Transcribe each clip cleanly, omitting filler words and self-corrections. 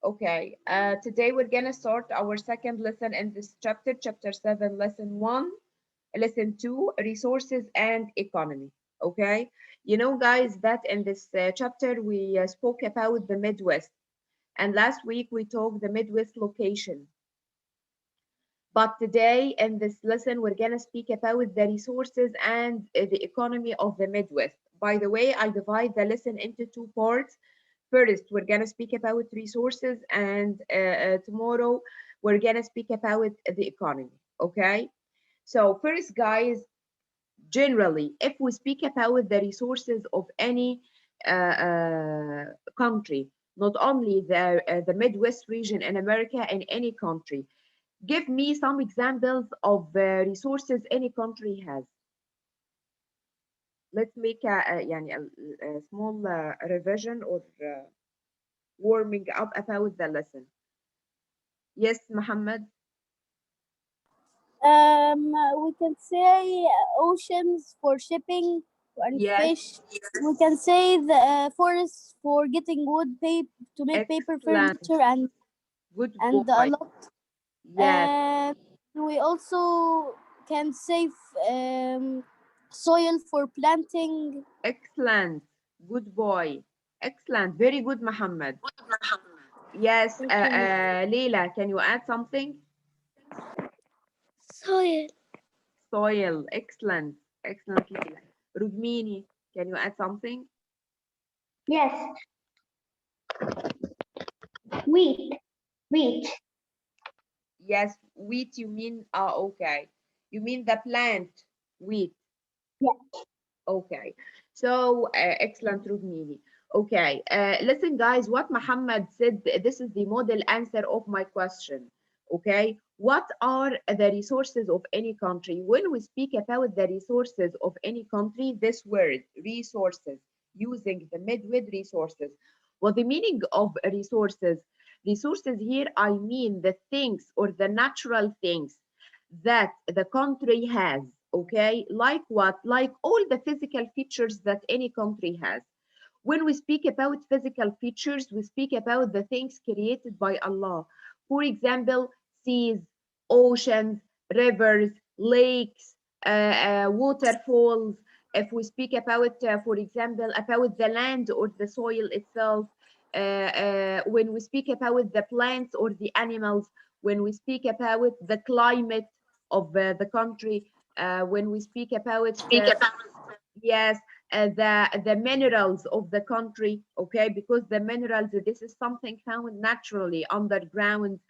Okay, today we're gonna start our second lesson in this chapter, chapter 7, lesson 1, lesson 2, resources and economy. Okay, you know, guys, that in this chapter we spoke about the Midwest, and last week we talked the Midwest location. But today in this lesson, we're gonna speak about the resources and the economy of the Midwest. By the way, I divide the lesson into two parts. First, we're gonna speak about resources, and tomorrow we're gonna speak about the economy. Okay. So first, guys, generally, if we speak about the resources of any country, not only the Midwest region in America, in any country, give me some examples of resources any country has. Let's make a small revision or warming up about the lesson. Yes, Muhammad? We can say oceans for shipping and Yes, fish. We can say the forests for getting wood, to make paper, excellent. furniture, Good and a boy. lot. Yes, And we also can save soil for planting. excellent. Good boy. Excellent. Very good, Muhammad. Yes, Okay. Leila, can you add something? Soil. Soil. Excellent. Excellent, Leila. Rudmini, can you add something? Yes, wheat, wheat. Yes, wheat, you mean, okay. You mean the plant, wheat. Yeah. Okay. So, excellent, Rudmini. Okay. Listen, guys, what Muhammad said, this is the model answer of my question. Okay. What are the resources of any country? When we speak about the resources of any country, this word, resources, using the midword resources. Well, the meaning of resources, resources here, I mean the things or the natural things that the country has, okay? Like what? Like all the physical features that any country has. When we speak about physical features, we speak about the things created by Allah. For example, seas, oceans, rivers, lakes, waterfalls. If we speak about, for example, about the land or the soil itself, when we speak about the plants or the animals, when we speak about the climate of the country, when we speak about yes, the minerals of the country, okay, because the minerals, this is something found naturally underground.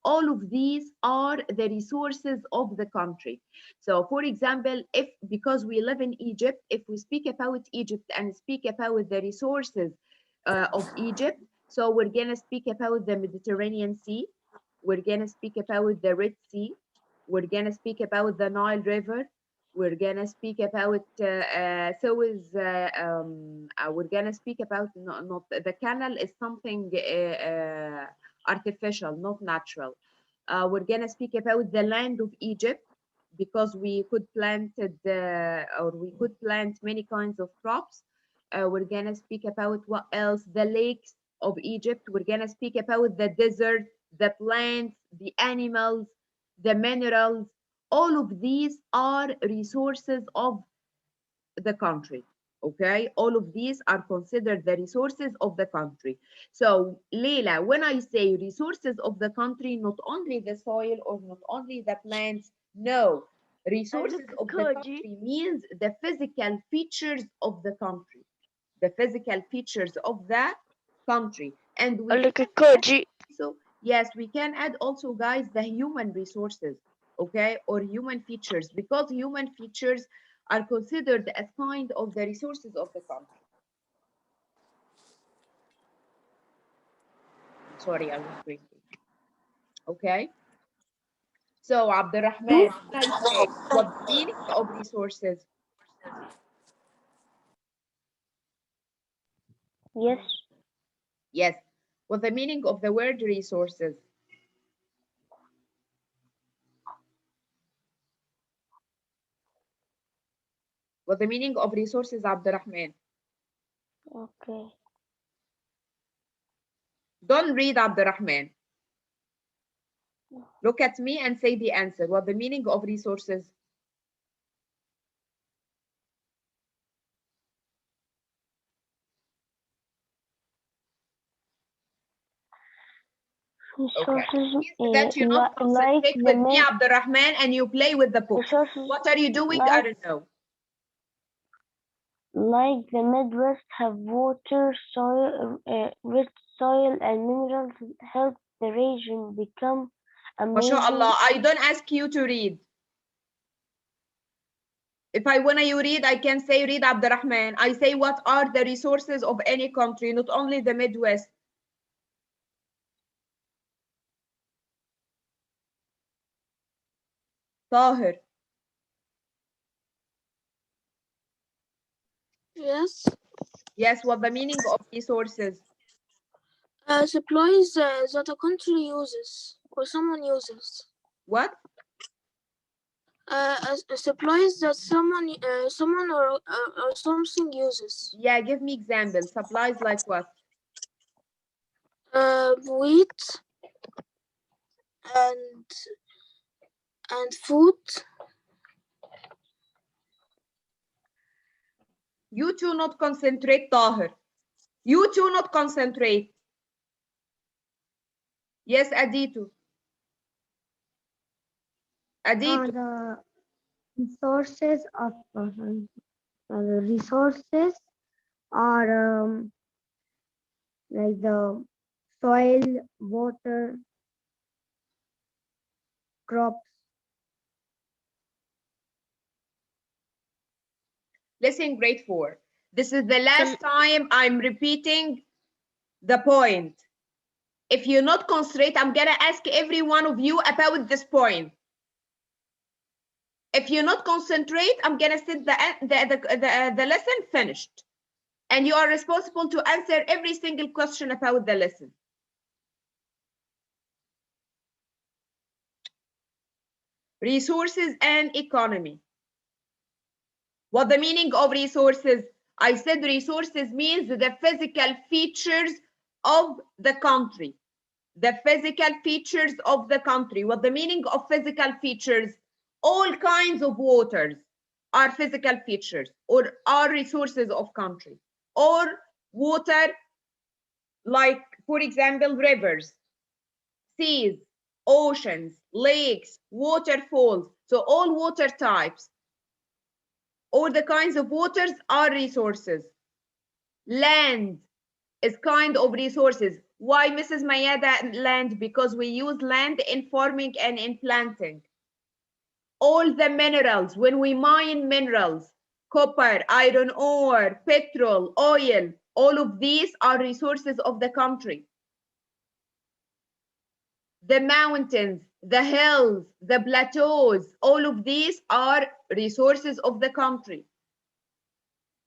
All of these are the resources of the country. So for example, if because we live in Egypt, if we speak about Egypt and speak about the resources of Egypt, so we're gonna speak about the Mediterranean Sea, we're gonna speak about the Red Sea, we're gonna speak about the Nile River, we're gonna speak about we're gonna speak about not the canal is something artificial, not natural. We're gonna speak about the land of Egypt because we could or we could plant many kinds of crops. We're gonna speak about what else? The lakes of Egypt. We're gonna speak about the desert, the plants, the animals, the minerals. All of these are resources of the country. Okay, all of these are considered the resources of the country. So, Leila, when I say resources of the country, not only the soil or not only the plants, no, resources of the country means the physical features of the country, the physical features of the country. And we can add also, yes, we can add also, guys, the human resources, okay, or human features, because human features are considered as kind of the resources of the country. I'm sorry, I was drinking. Okay. So, Abdurrahman, when I say what the meaning of resources? Yes, Yes. What the meaning of the word resources? What the meaning of resources, Abdurrahman? okay. Don't read Abdurrahman. Look at me and say the answer. What the meaning of resources? Resources That you not like concentrate the with me, Abdurrahman, and you play with the books. resources What are you doing? I don't know. like the Midwest have water, soil, rich soil and minerals help the region become amazing. MashaAllah, I don't ask you to read. If I want you read, I can say read Abdurrahman. I say what are the resources of any country, not only the Midwest. Tahir. Yes. Yes, what the meaning of resources? Supplies that a country uses or someone uses. What? Supplies that someone or something uses. Yeah, give me examples. Supplies like what? Wheat and food. You two not concentrate, Tahir. You two not concentrate. Yes, Aditu. Aditu. The resources of the resources are like the soil, water, crops. Listen, grade 4. This is the last time I'm repeating the point. If you're not concentrate, I'm gonna ask every one of you about this point. If you not concentrate, I'm gonna set the lesson finished. And you are responsible to answer every single question about the lesson. Resources and economy. What the meaning of resources? I said resources means the physical features of the country. The physical features of the country. What the meaning of physical features? All kinds of waters are physical features or are resources of country. Or water, like for example, rivers, seas, oceans, lakes, waterfalls. So all water types, all the kinds of waters are resources. Land is kind of resources. Why, Mrs. Mayada, land? Because we use land in farming and in planting. All the minerals, when we mine minerals, copper, iron ore, petrol, oil, all of these are resources of the country. The mountains, the hills, the plateaus, all of these are resources of the country.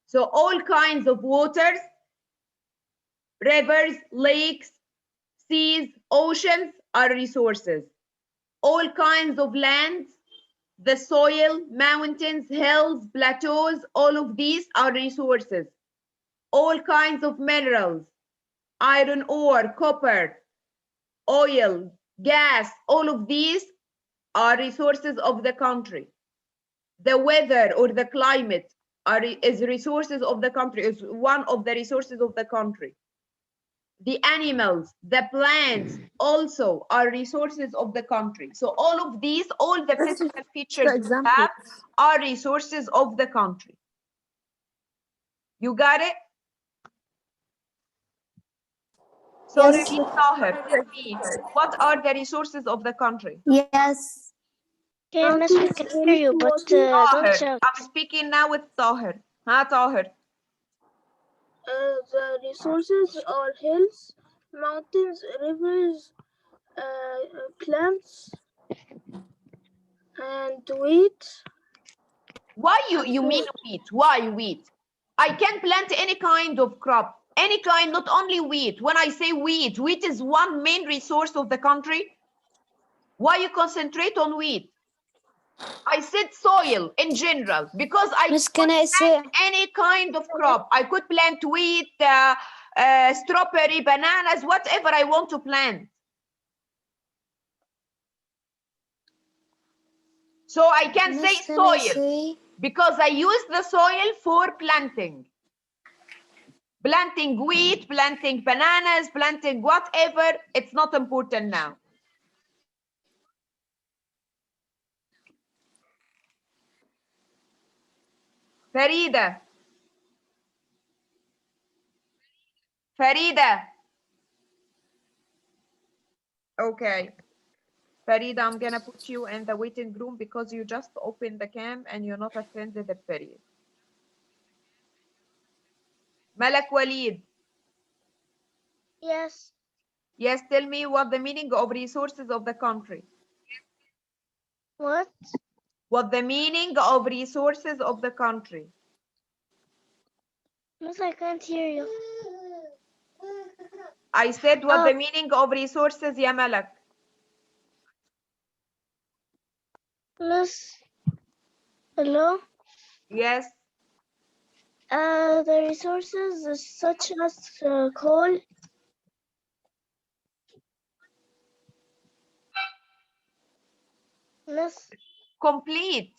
So all kinds of waters, rivers, lakes, seas, oceans are resources. All kinds of lands, the soil, mountains, hills, plateaus, all of these are resources. All kinds of minerals, iron ore, copper, oil, gas, all of these are resources of the country. The weather or the climate is resources of the country, is one of the resources of the country. The animals, the plants also are resources of the country. So all of these, all the physical features we have are resources of the country. You got it? So Yes. repeat, Tahir, with me. What are the resources of the country? Yes. Okay, miss, we can hear you, but don't Tahir, shout. I'm speaking now with Tahir. Tahir. The resources are hills, mountains, rivers, plants, and wheat. Why you mean wheat? Why wheat? I can plant any kind of crop, any kind, not only wheat. When I say wheat, wheat is one main resource of the country. Why you concentrate on wheat? I said soil in general because I Miss, could can I say plant any kind of crop. I could plant wheat, strawberry, bananas, whatever I want to plant. So I can say soil because I use the soil for planting. Planting wheat, planting bananas, planting whatever, it's not important now. Farida. Farida. Okay. Farida, I'm gonna put you in the waiting room because you just opened the cam and you're not a friend of the period. Malak Walid. Yes. Yes, tell me what the meaning of resources of the country. What? What the meaning of resources of the country. Miss, I can't hear you. I said what the meaning of resources, ya Malak. Miss, hello? Yes. The resources such as coal. Miss, Complete.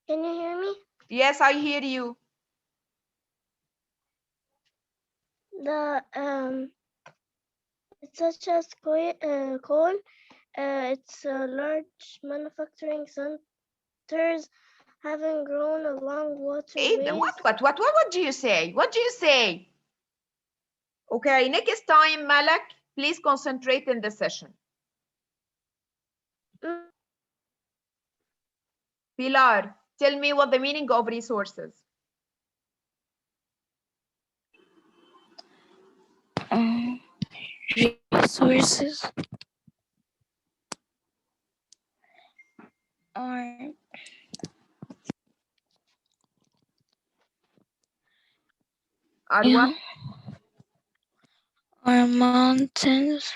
can you hear me? Yes, I hear you. The it's such as coal. It's large manufacturing centers having grown along waterways. What do you say? What do you say? Okay, next time, Malak, please concentrate in the session. Pilar, tell me what the meaning of resources. Resources are Are what? are mountains.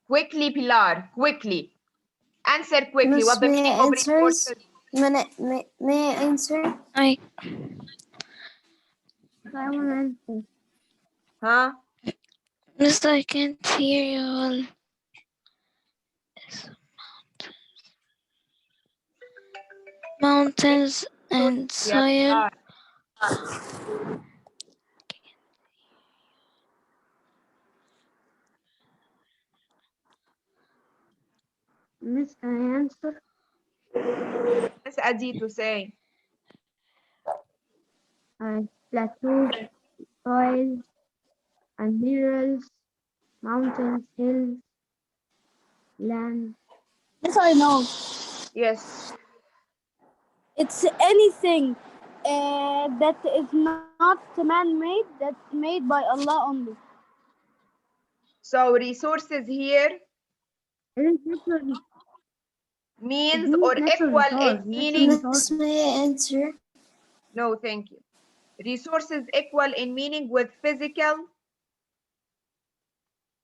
Quickly, Pilar, quickly. Answer quickly. Miss, What the may I meaning of answer? resources? May I answer? I want to answer. Huh? Miss, I can't hear you all. Mountains and Yeah, soil. Pilar. Miss, can I answer? Miss Adi to say. Plateaus, soil, and minerals, mountains, hills, land. Yes, I know. Yes. It's anything that is not man-made, that's made by Allah only. So resources here It is natural. means It or means natural equal resource. in meaning. Miss, may I answer? No, thank you. Resources equal in meaning with physical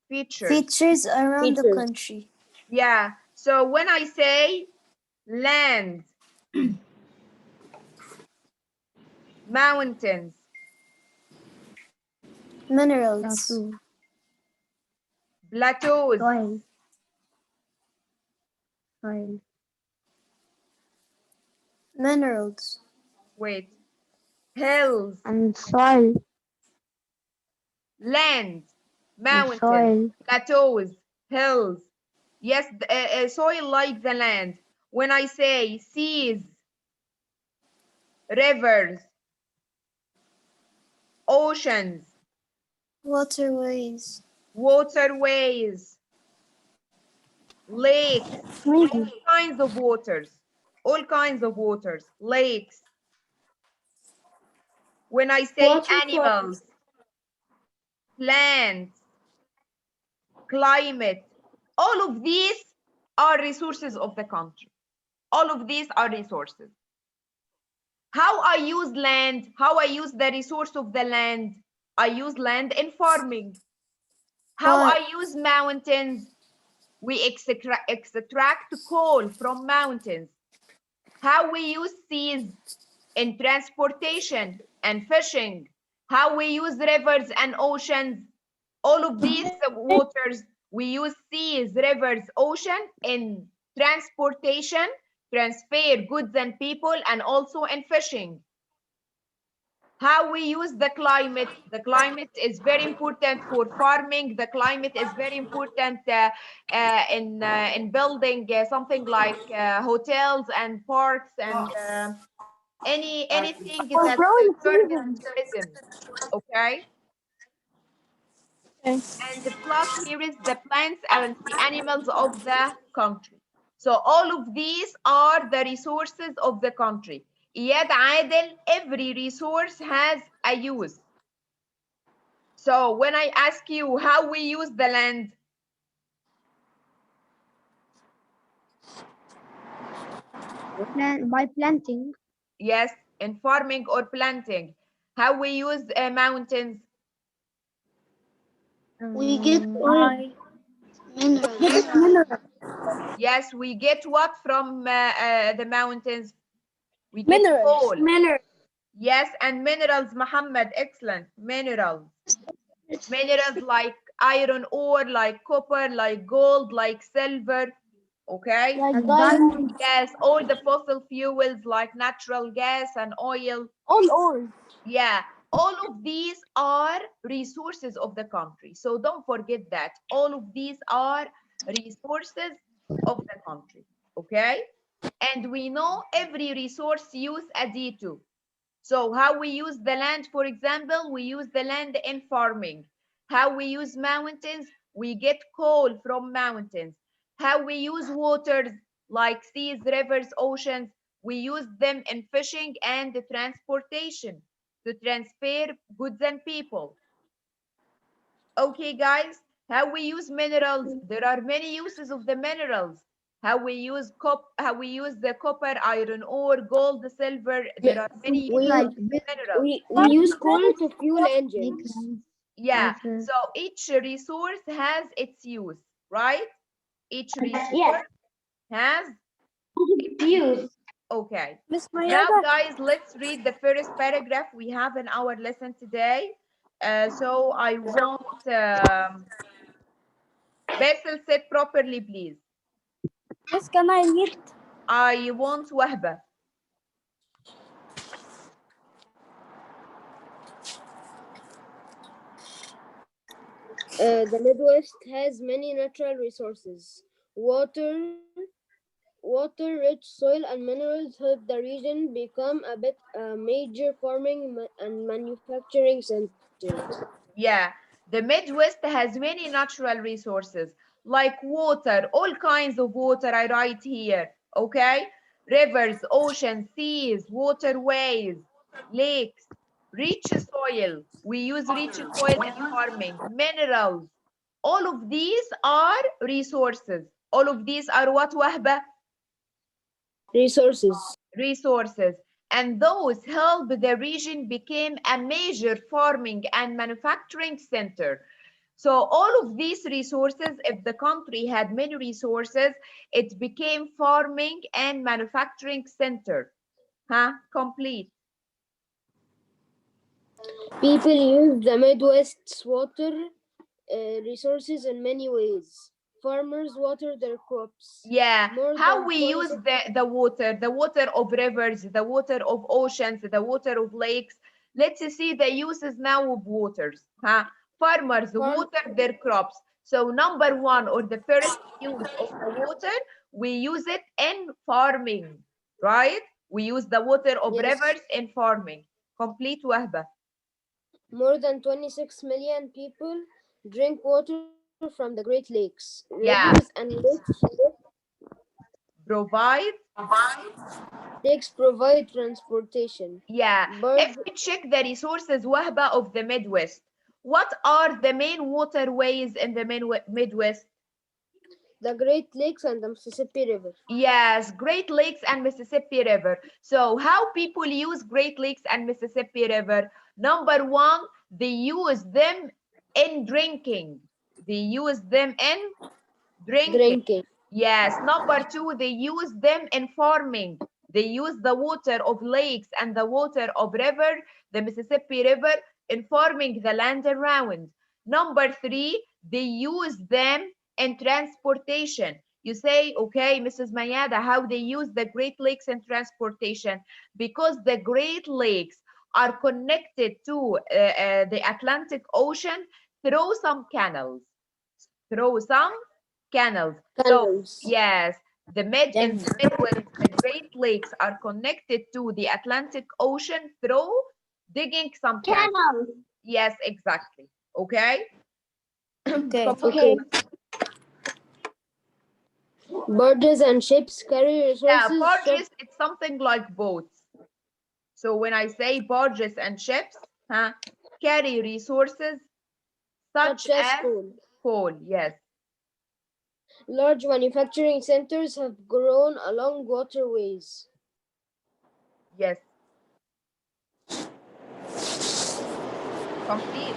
features. Features around the country. Yeah. So when I say land, mountains, Minerals. plateaus, Soil. Minerals. wait, hills, And soil. land, And mountains, soil. plateaus, hills. Yes, soil like the land. When I say seas, rivers, oceans, Waterways. waterways, lakes, all kinds of waters, lakes. When I say animals, plants, climate, all of these are resources of the country. All of these are resources. How I use land, how I use the resource of the land, I use land in farming. How I use mountains, we extract coal from mountains. How we use seas in transportation and fishing. How we use rivers and oceans, all of these waters, we use seas, rivers, ocean in transportation, transfer goods and people, and also in fishing. How we use the climate is very important for farming. The climate is very important in building something like hotels and parks and anything For that growing service seasons. tourism. Okay. Okay. And plus here is the plants and the animals of the country. So all of these are the resources of the country. Iyad Adel, every resource has a use. So when I ask you how we use the land, By planting. yes, in farming or planting. How we use mountains, We get By minerals. yes, we get what from the mountains? We get Minerals. coal. Minerals. Yes, and minerals, Muhammad, excellent. Minerals. Minerals like iron ore, like copper, like gold, like silver. Okay? Like diamonds. Yes, all the fossil fuels like natural gas and oil. All ores. Yeah, all of these are resources of the country. So don't forget that. All of these are resources of the country. Okay? And we know every resource use a D2. So how we use the land, for example, we use the land in farming. How we use mountains, we get coal from mountains. How we use waters like seas, rivers, oceans, we use them in fishing and transportation to transfer goods and people. Okay, guys, how we use minerals, there are many uses of the minerals. How we use the copper, iron ore, gold, silver, there are many uses of minerals. We use coal to fuel engines. Yeah, so each resource has its use, right? Each resource Yes. has its Use. Okay. Miss Now, Mayada. guys, let's read the first paragraph we have in our lesson today. So I want Basil, sit properly, please. Miss, can I read? I want Wahba. The Midwest has many natural resources. Water-rich soil and minerals help the region become a major farming and manufacturing center. Yeah, the Midwest has many natural resources like water, all kinds of water I write here, okay? Rivers, oceans, seas, waterways, lakes, rich soil. We use rich soil in farming, minerals. All of these are resources. All of these are what, Wahba? Resources. Resources. And those help the region become a major farming and manufacturing center. So all of these resources, if the country had many resources, it became farming and manufacturing center. Huh? Complete. People use the Midwest's water resources in many ways. Farmers water their crops. Yeah, More how than we 20 use the water of rivers, the water of oceans, the water of lakes. Let's see the uses now of waters. Huh? Farmers water their crops. So number one, or the first use of the water, we use it in farming, right? We use the water of Yes. rivers in farming. Complete, Wahba. More than 26 million people drink water from the Great Lakes. Yeah, Rivers and provide. lakes provide transportation. Yeah, if Birds, we check the resources, Wahba, of the Midwest, what are the main waterways in the Midwest? the Great Lakes, and the Mississippi River. Yes, Great Lakes and Mississippi River. So how people use Great Lakes and Mississippi River? Number one, they use them in drinking. They use them in drinking. Drinking. Yes, number two, they use them in farming. They use the water of lakes and the water of river, the Mississippi River, informing the land around. Number 3, they use them in transportation. You say, okay, Mrs. Mayada, how they use the Great Lakes in transportation? Because the Great Lakes are connected to the Atlantic Ocean through some canals. Through some canals. So Canals. yes, in Dams. the Midwest, the Great Lakes are connected to the Atlantic Ocean through digging some canals. Canals. Yes, exactly. Okay. Okay. Okay. Barges and ships carry Yeah, resources. barges, it's something like boats. So when I say barges and ships, carry resources such Such as as coal. coal. Yes, Large manufacturing centers have grown along waterways. yes. Complete.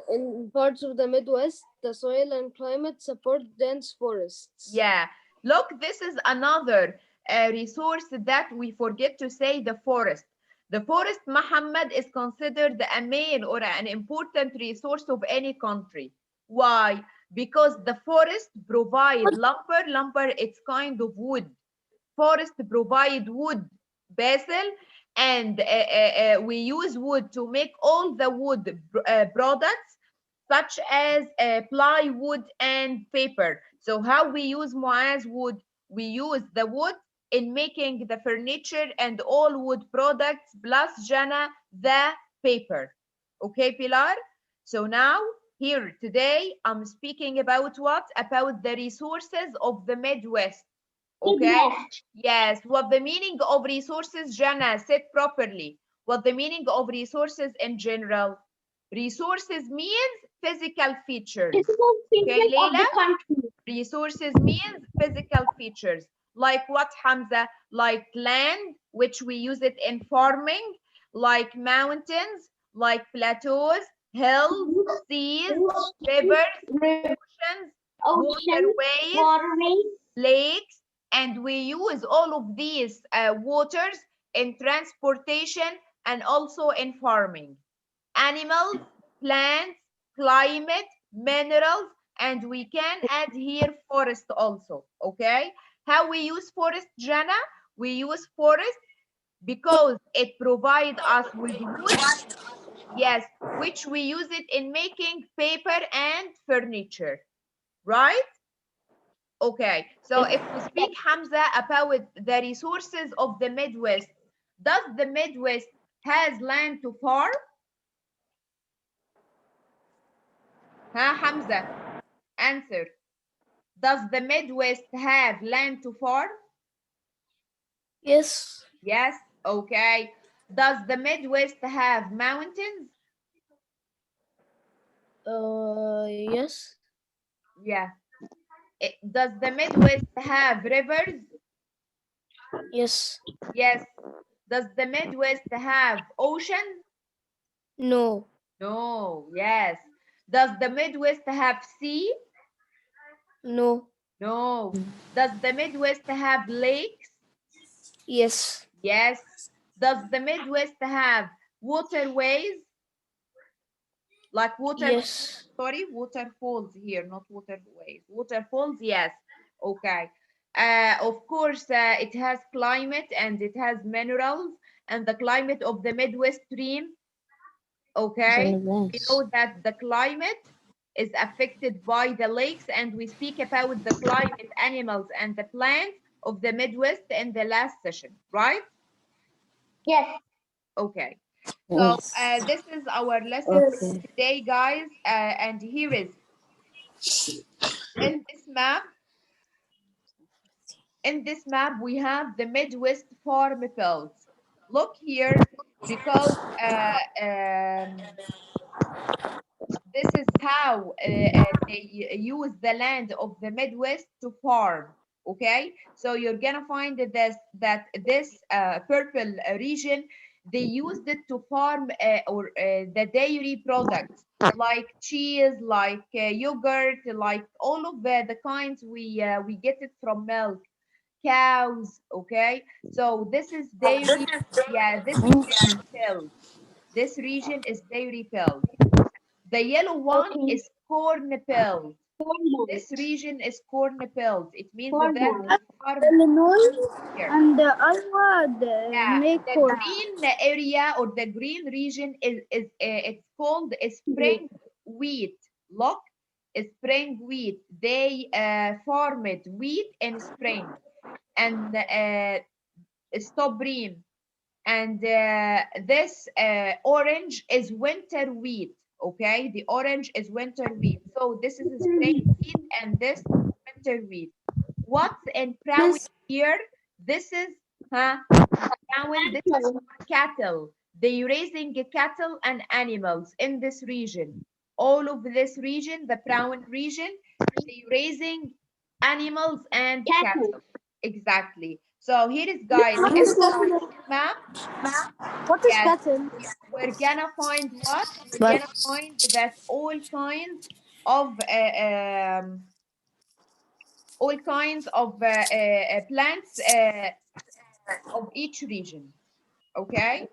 In parts of the Midwest, the soil and climate support dense forests. Yeah. Look, this is another resource that we forget to say, the forest. The forest, Muhammad, is considered a main or an important resource of any country. Why? Because the forest provide lumber. Lumber, it's kind of wood. Forest provide wood, basil, and we use wood to make all the wood products such as plywood and paper. So how we use Muaz wood? We use the wood in making the furniture and all wood products, plus Jana, the paper. Okay, Pilar? So now, here today, I'm speaking about what? About the resources of the Midwest. Okay? Yes. What the meaning of resources, Jana? Said properly. What the meaning of resources in general? Resources means physical features. Physical Okay, features of Leila? the country. Resources means physical features. Like what, Hamza? Like land, which we use it in farming, like mountains, like plateaus, hills, seas, rivers, oceans, Ocean, waterways, waterways, lakes, and we use all of these waters in transportation and also in farming. Animals, plants, climate, minerals, and we can add here forest also. Okay, how we use forest, Jana? We use forest because it provides us with wood. Yes, which we use it in making paper and furniture, right? Okay, so if we speak, Hamza, about the resources of the Midwest, does the Midwest has land to farm? Hamza, answer. Does the Midwest have land to farm? Yes. Yes, okay. Does the Midwest have mountains? Yes. Yeah. Does the Midwest have rivers? Yes. Yes. Does the Midwest have ocean? No. No, yes. Does the Midwest have sea? No. No. Does the Midwest have lakes? Yes. Yes. Does the Midwest have waterways? Like Yes. waterfalls here, not waterways. Waterfalls, yes. Okay. Of course, it has climate and it has minerals, and the climate of the Midwest stream. Okay, we know that the climate is affected by the lakes, and we speak about the climate, animals, and the plants of the Midwest in the last session, right? yes. Okay. So this is our lesson today, guys. And here is in this map. In this map, we have the Midwest farm belts. Look here, because this is how they use the land of the Midwest to farm. Okay, so you're gonna find that this purple region, they used it to farm the dairy products like cheese, like yogurt, like all of the kinds we get it from milk. cows. Okay, so this is dairy. Yeah, this is dairy filled. This region is dairy filled. The yellow one Okay. is corn filled. This region is corn filled. It means that the farm Illinois here. and Iowa Yeah, make the corn. green area or the green region is it's called spring wheat. Look, spring wheat. They farmed wheat in spring, and stop bream. And this orange is winter wheat. Okay, the orange is winter wheat. So this is spring wheat and this winter wheat. What's in brown Miss, here? This is brown. This is for cattle. They raising cattle and animals in this region. All of this region, the brown region, they raising animals and cattle. Exactly. So here is guys. In the map, What is yes, cattle? we're gonna find what? We're but gonna find that of all kinds of plants of each region. Okay.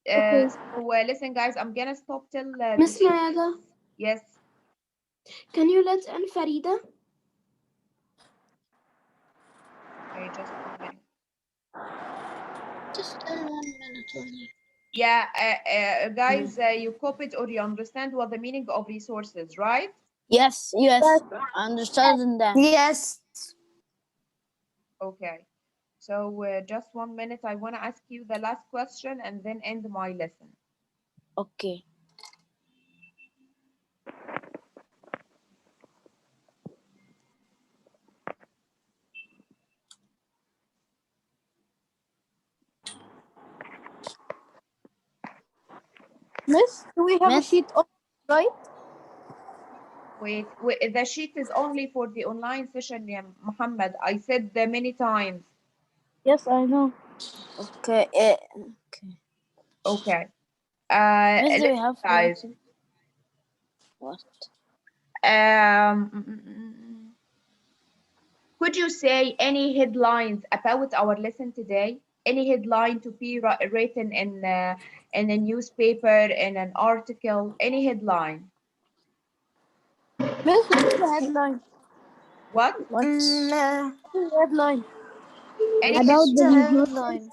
Okay. So listen, guys, I'm gonna stop till Miss this. Nada, Yes. can you let in Farida? Okay, just 1 minute. Just 1 minute only. Yeah, guys, you copied or you understand what the meaning of resources, right? Yes, I understand that. Yes. Okay. So just 1 minute. I want to ask you the last question and then end my lesson. Okay. Miss, do we have a sheet on, right? Wait, the sheet is only for the online session, yeah, Muhammad. I said that many times. Yes, I know. Okay. Okay. Miss, do we Listen, have guys. what? Could you say any headlines about our lesson today? Any headline to be written in a newspaper, in an article? Any headline? Miss, what is the headline? What? What is the headline? Any About It's the the result. headline.